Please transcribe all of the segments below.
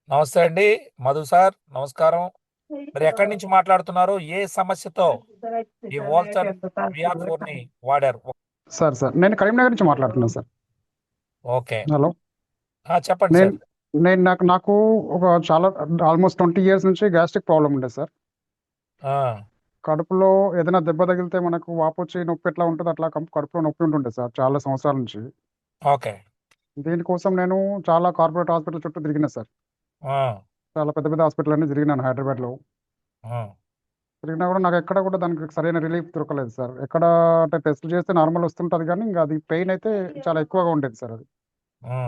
నమస్తే అండి. మధు సార్ నమస్కారం. మీరు ఎక్కడి నుంచి మాట్లాడుతున్నారు? ఏ సమస్యతో ఈ వోల్టన్ VR4 ని వాడారు? సార్ నేను కరీంనగర్ నుంచి మాట్లాడుతున్నాను సార్. ఓకే. హలో. చెప్పండి నేను సార్. నేను నాకు నాకు ఒక చాలా ఆల్మోస్ట్ 20 years నుంచి గ్యాస్ట్రిక్ ప్రాబ్లం ఉండేది సార్. ఆ, కడుపులో ఏదైనా దెబ్బ తగిలితే మనకు వాపొచ్చి నొప్పి ఎట్లా ఉంటుంది అట్లా కడుపులో నొప్పి ఉంటుండే సార్ చాలా సంవత్సరాల నుంచి. ఓకే. దీనికోసం నేను చాలా కార్పొరేట్ హాస్పిటల్ చుట్టూ తిరిగిన సార్. ఆ, చాలా పెద్ద పెద్ద హాస్పిటల్ అన్ని తిరిగినాను హైదరాబాద్లో. ఆ, తిరిగినా కూడా నాకు ఎక్కడ కూడా దానికి సరైన రిలీఫ్ దొరకలేదు సార్. ఎక్కడ అంటే టెస్ట్ చేస్తే నార్మల్ వస్తుంటుంది కానీ ఇంకా అది పెయిన్ అయితే చాలా ఎక్కువగా ఉండేది సార్ అది. ఆ,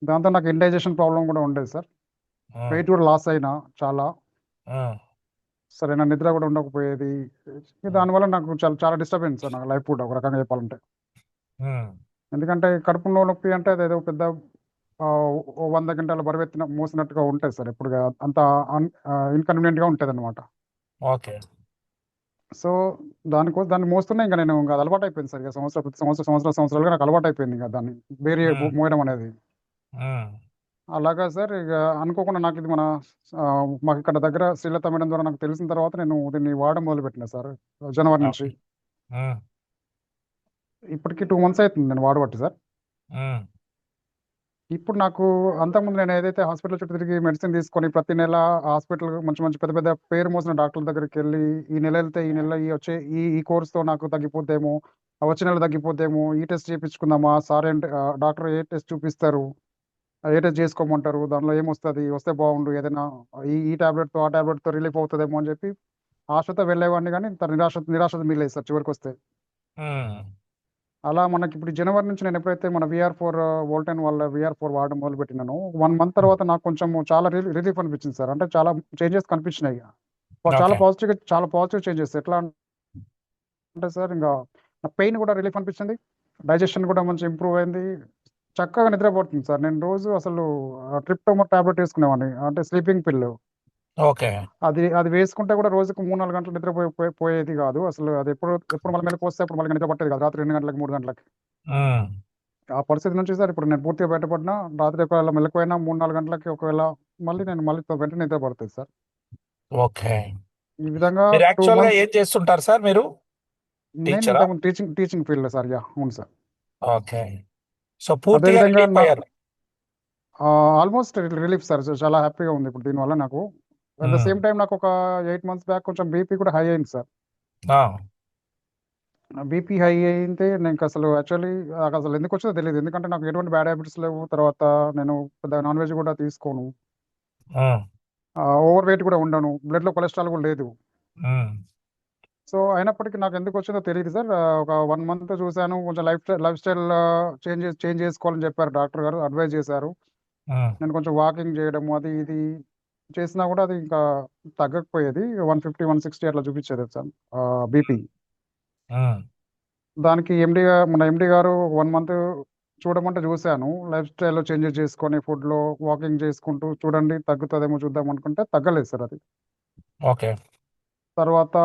దాంతో నాకు ఇండైజెషన్ ప్రాబ్లం కూడా ఉండేది సార్. ఆ, వెయిట్ కూడా లాస్ అయినా చాలా. ఆ, సరైన నిద్ర కూడా ఉండకపోయేది. దానివల్ల నాకు చాలా చాలా డిస్టర్బెన్స్ సార్, నాకు లైఫ్ కూడా ఒక రకంగా చెప్పాలంటే. ఉమ్, ఎందుకంటే కడుపులో నొప్పి అంటే అదేదో పెద్ద ఆ, ఓ 100 గంటల బరువెత్తిన మోసినట్టుగా ఉంటుంది సార్. ఎప్పుడు అంత ఇన్కన్వీనియంట్గా ఉంటుంది అనమాట. ఓకే. సో దాన్ని మోస్తున్నా ఇంకా నేను ఇంకా అది అలవాటు అయిపోయింది సార్. ఇక ప్రతి సంవత్సరాలుగా నాకు అలవాటు అయిపోయింది ఇంకా దాన్ని వేరే ఉమ్, మోయడం అనేది. ఉమ్, అలాగా సార్. ఇక అనుకోకుండా నాకు ఇది ఆ, మాకు ఇక్కడ దగ్గర శ్రీలత మేడం ద్వారా నాకు తెలిసిన తర్వాత నేను దీన్ని వాడడం మొదలుపెట్టిన సార్ జనవరి నుంచి. ఓకే. ఉమ్, ఇప్పటికి 2 months అవుతుంది నేను వాడబట్టి సార్. ఉమ్, ఇప్పుడు నాకు అంతకుముందు నేను ఏదైతే హాస్పిటల్ చుట్టూ తిరిగి మెడిసిన్ తీసుకొని ప్రతి నెల హాస్పిటల్ మంచి మంచి పెద్ద పెద్ద పేరు మోసిన డాక్టర్ల దగ్గరికి వెళ్ళి ఈ నెల వెళ్తే ఈ నెల ఈ వచ్చే ఈ కోర్స్తో నాకు తగ్గిపోతేమో, ఆ వచ్చే నెల తగ్గిపోతేమో, ఈ టెస్ట్ చేయించుకుందామా సార్ ఏంటి, డాక్టర్ ఏ టెస్ట్ చూపిస్తారు, ఏ టెస్ట్ చేసుకోమంటారు, దానిలో ఏమొస్తుంది, వస్తే బాగుండు, ఏదైనా ఈ టాబ్లెట్తో ఆ టాబ్లెట్తో రిలీఫ్ అవుతుందేమో అని చెప్పి ఆశతో వెళ్ళేవాడిని. కానీ నిరాశ నిరాశ మిగిలేదు సార్ చివరికి వస్తే. ఉమ్, అలా మనకి ఇప్పుడు జనవరి నుంచి నేను ఎప్పుడైతే మన VR4 వోల్టెన్ వాళ్ళ VR4 వాడడం మొదలు పెట్టినాను, 1 month తర్వాత నాకు కొంచెం చాలా రిలీఫ్ అనిపించింది సార్. అంటే చాలా చేంజెస్ కనిపించినాయి. ఓకే. చాలా పాజిటివ్ చేంజెస్. ఎట్లా అంటే సార్ ఇంకా నా పెయిన్ కూడా రిలీఫ్ అనిపించింది. డైజెషన్ కూడా మంచి ఇంప్రూవ్ అయింది. చక్కగా నిద్రపోతుంది సార్. నేను రోజు అసలు ట్రిప్టోమర్ టాబ్లెట్ వేసుకునేవాడిని, అంటే స్లీపింగ్ పిల్. ఓకే. అది అది వేసుకుంటే కూడా రోజుకు 3-4 గంటలు పోయేది కాదు అసలు. అది ఎప్పుడు ఎప్పుడు మళ్ళీ మెలకు వస్తే అప్పుడు మళ్ళీ నిద్ర పట్టేది కాదు, రాత్రి 2 గంటలకు 3 గంటలకు. ఉమ్, ఆ పరిస్థితి నుంచి సార్ ఇప్పుడు నేను పూర్తిగా బయటపడినా. రాత్రి ఒకవేళ మెలకువైనా 3-4 గంటలకి ఒకవేళ మళ్ళీ వెంటనే నిద్ర పడుతుంది సార్. ఓకే. ఈ విధంగా మీరు టూ యాక్చువల్గా మంత్స్ ఏం చేస్తుంటారు సార్? మీరు నేను టీచరా? ఇంతకుముందు టీచింగ్ ఫీల్డ్ సార్. యా అవును సార్. ఓకే. సో పూర్తిగా అదేవిధంగా రిలీఫ్ అయ్యారు. Almost relief sir. సో చాలా హ్యాపీగా ఉంది ఇప్పుడు దీనివల్ల నాకు. At the um, same time నాకు ఒక 8 months బ్యాక్ కొంచెం బీపీ కూడా హై అయింది సార్. ఆ, బీపీ హై అయితే నేను అసలు యాక్చువల్లీ నాకు అసలు ఎందుకు వచ్చిందో తెలియదు. ఎందుకంటే నాకు ఎటువంటి బ్యాడ్ హ్యాబిట్స్ లేవు. తర్వాత నేను పెద్ద నాన్ వెజ్ కూడా తీసుకోను. ఉమ్, ఓవర్ వెయిట్ కూడా ఉండను. బ్లడ్లో కొలెస్ట్రాల్ కూడా లేదు. ఉమ్, సో అయినప్పటికీ నాకు ఎందుకు వచ్చిందో తెలియదు సార్. ఒక 1 month చూశాను. కొంచెం లైఫ్ స్టైల్ చేంజ్ చేసుకోవాలని చెప్పారు డాక్టర్ గారు, అడ్వైజ్ చేశారు. ఉమ్, నేను కొంచెం వాకింగ్ చేయడం అది ఇది చేసినా కూడా అది ఇంకా తగ్గకపోయేది. 150 160 అట్లా చూపించేది సార్ బీపీ. ఉమ్. దానికి మన ఎండి గారు 1 month చూడమంటే చూశాను. లైఫ్ స్టైల్లో చేంజెస్ చేసుకొని ఫుడ్లో వాకింగ్ చేసుకుంటూ చూడండి తగ్గుతుందేమో చూద్దాం అనుకుంటే తగ్గలేదు సార్ అది. ఓకే. తర్వాత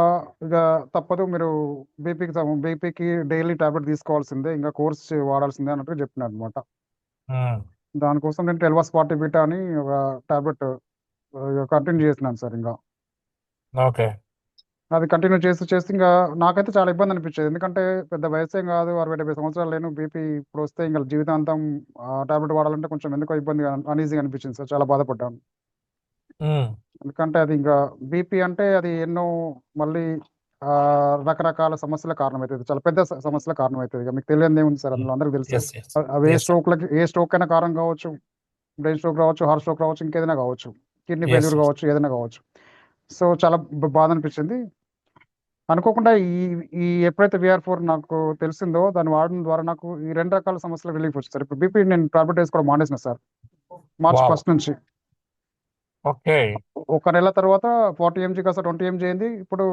ఇక తప్పదు, మీరు బీపీకి డైలీ టాబ్లెట్ తీసుకోవాల్సిందే, ఇంకా కోర్స్ వాడాల్సిందే అన్నట్టు చెప్పినారు అనమాట. ఉమ్, దానికోసం నేను టెల్వాస్పార్టీ బీటా అని ఒక టాబ్లెట్ కంటిన్యూ చేసినాను సార్. ఇంకా ఓకే. అది కంటిన్యూ చేస్తూ చేస్తూ ఇంకా నాకైతే చాలా ఇబ్బంది అనిపించేది. ఎందుకంటే పెద్ద వయసేం కాదు, 60-70 సంవత్సరాలు లేను. బీపీ ఇప్పుడు వస్తే ఇంకా జీవితాంతం ఆ టాబ్లెట్ వాడాలంటే కొంచెం ఎందుకో ఇబ్బందిగా అన్ఈజీగా అనిపించింది సార్. చాలా బాధపడ్డాను. ఉమ్, ఎందుకంటే అది ఇంకా బీపీ అంటే అది ఎన్నో మళ్ళీ ఆ, రకరకాల సమస్యల కారణమవుతుంది. చాలా పెద్ద సమస్యల కారణమవుతుంది. ఇక మీకు తెలియదు ఏముంది సార్, అందులో అందరికీ తెలుసు. Yes, yes. అవి ఎస్. ఏ స్ట్రోక్ అయినా కారణం కావచ్చు, బ్రెయిన్ స్ట్రోక్ రావచ్చు, హార్ట్ స్ట్రోక్ రావచ్చు, ఇంకేదైనా కావచ్చు, కిడ్నీ ఎస్. ఫెయిల్యూర్ కావచ్చు, ఏదైనా కావచ్చు. సో చాలా బాధ అనిపించింది. అనుకోకుండా ఈ ఈ ఎప్పుడైతే VR4 నాకు తెలిసిందో దాన్ని వాడడం ద్వారా నాకు ఈ 2 రకాల సమస్యలు రిలీఫ్ వచ్చింది సార్. ఇప్పుడు బీపీ నేను టాబ్లెట్ వేసుకోవడం మానేసిన సార్ మార్చ్ వావ్. ఫస్ట్ నుంచి. ఓకే. ఒక నెల తర్వాత 40 mg కాస్త 20 mg అయింది. ఇప్పుడు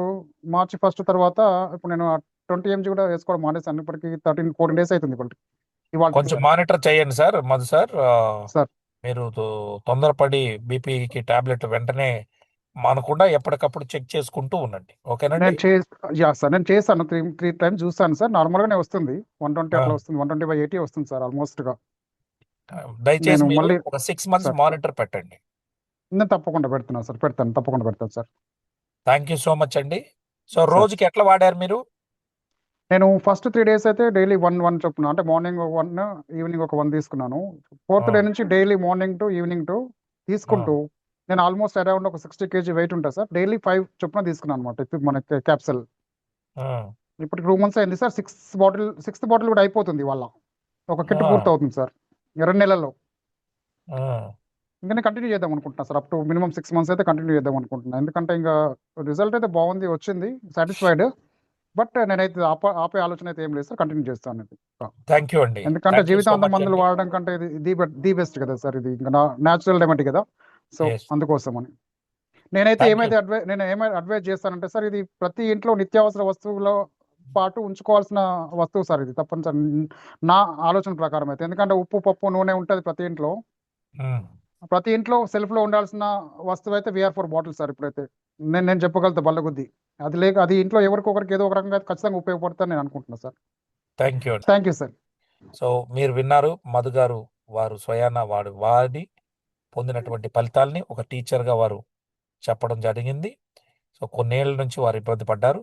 మార్చి 1 తర్వాత ఇప్పుడు నేను 20 mg కూడా వేసుకోవడం మానేసాను. ఇప్పటికి 13-14 days అవుతుంది ఇప్పటికి, ఇవాళ కొంచెం సార్. మానిటర్ చేయండి సార్, మధు సార్. సార్ మీరు తొందరపడి బీపీకి టాబ్లెట్ వెంటనే మానకుండా ఎప్పటికప్పుడు చెక్ చేసుకుంటూ ఉండండి. ఓకేనండి. నేను చే యా సార్, నేను చేశాను. త్రీ టైమ్స్ చూస్తాను సార్. నార్మల్గానే వస్తుంది, 120 ఆ, అట్లా వస్తుంది, 120/80 వస్తుంది సార్ ఆల్మోస్ట్గా. దయచేసి నేను మీరు మళ్ళీ ఒక 6 months సార్ మానిటర్ పెట్టండి. నేను తప్పకుండా పెడుతున్నాను సార్, పెడతాను, తప్పకుండా పెడతాను sir. Thank you so much అండి. సో సార్ రోజుకి ఎట్లా వాడారు మీరు? నేను ఫస్ట్ 3 డేస్ అయితే డైలీ 1 చొప్పున, అంటే మార్నింగ్ 1, ఈవినింగ్ ఒక 1 తీసుకున్నాను. ఫోర్త్ డే నుంచి daily morning to evening to తీసుకుంటూ నేను ఆల్మోస్ట్ అరౌండ్ ఒక 60 kg వెయిట్ ఉంటుంది సార్. డైలీ 5 చొప్పున తీసుకున్నాను అనమాట మన క్యాప్సల్. ఇప్పుడు 2 months అయింది సార్. 6th బాటిల్ కూడా అయిపోతుంది వాళ్ళ. ఒక కిట్ పూర్తి అవుతుంది సార్ 2 నెలల్లో. ఇంకా నేను కంటిన్యూ చేద్దాం అనుకుంటున్నాను sir. Up to minimum 6 months అయితే కంటిన్యూ చేద్దాం అనుకుంటున్నాను. ఎందుకంటే ఇంకా రిజల్ట్ అయితే బాగుంది, వచ్చింది, సాటిస్ఫైడ్. బట్ నేనైతే ఆపే ఆలోచన అయితే ఏం లేదు సార్, కంటిన్యూ చేస్తాను ఇది. థ్యాంక్ యూ అండి. ఎందుకంటే థ్యాంక్ యూ సో జీవితాంతం మచ్ మందులు అండి. వాడడం కంటే ఇది ది బెస్ట్ కదా సార్. ఇది ఇంకా న్యాచురల్ రెమెడీ కదా. So Yes. అందుకోసమని నేనైతే Thank you. ఏమైనా అడ్వైజ్ చేస్తానంటే సార్, ఇది ప్రతి ఇంట్లో నిత్యావసర వస్తువులో పాటు ఉంచుకోవాల్సిన వస్తువు సార్ ఇది, తప్పనిసరి నా ఆలోచన ప్రకారం అయితే. ఎందుకంటే ఉప్పు, పప్పు, నూనె ఉంటుంది ప్రతి ఇంట్లో. Mm. ప్రతి ఇంట్లో సెల్ఫ్ లో ఉండాల్సిన వస్తువు అయితే VR4 బాటిల్ సార్. ఇప్పుడైతే నేను చెప్పగలుగుతా బల్లగుద్ది. అది ఇంట్లో ఎవరికొకరికి ఏదో ఒక రకంగా ఖచ్చితంగా ఉపయోగపడుతుందని నేను అనుకుంటున్నాను sir. Thank you. Thank you sir. So మీరు విన్నారు, మధు గారు వారు స్వయాన వాడి పొందినటువంటి ఫలితాల్ని ఒక టీచర్గా వారు చెప్పడం జరిగింది. సో కొన్నేళ్ల నుంచి వారు ఇబ్బంది పడ్డారు.